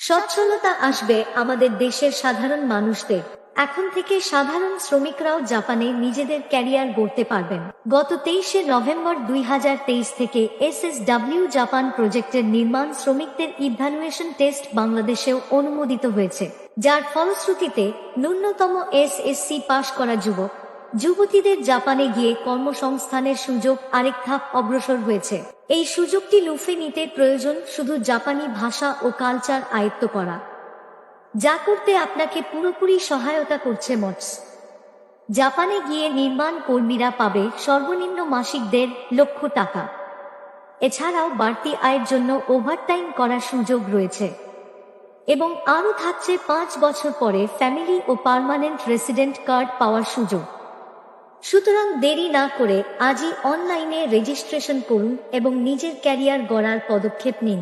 সচ্ছলতা আসবে আমাদের দেশের সাধারণ মানুষদের। এখন থেকে সাধারণ শ্রমিকরাও জাপানে নিজেদের ক্যারিয়ার গড়তে পারবেন। গত 23শে নভেম্বর 2023 থেকে SSW জাপান প্রজেক্টের নির্মাণ শ্রমিকদের ইভ্যালুয়েশন টেস্ট বাংলাদেশেও অনুমোদিত হয়েছে, যার ফলশ্রুতিতে ন্যূনতম SSC পাশ করা যুবতীদের জাপানে গিয়ে কর্মসংস্থানের সুযোগ আরেক ধাপ অগ্রসর হয়েছে। এই সুযোগটি লুফে নিতে প্রয়োজন শুধু জাপানি ভাষা ও কালচার আয়ত্ত করা, যা করতে আপনাকে পুরোপুরি সহায়তা করছে মটস। জাপানে গিয়ে নির্মাণ কর্মীরা পাবে সর্বনিম্ন মাসিক 1.5 লক্ষ টাকা। এছাড়াও বাড়তি আয়ের জন্য ওভারটাইম করার সুযোগ রয়েছে এবং আরও থাকছে 5 বছর পরে ফ্যামিলি ও পার্মানেন্ট রেসিডেন্ট কার্ড পাওয়ার সুযোগ। সুতরাং দেরি না করে আজই অনলাইনে রেজিস্ট্রেশন করুন এবং নিজের ক্যারিয়ার গড়ার পদক্ষেপ নিন।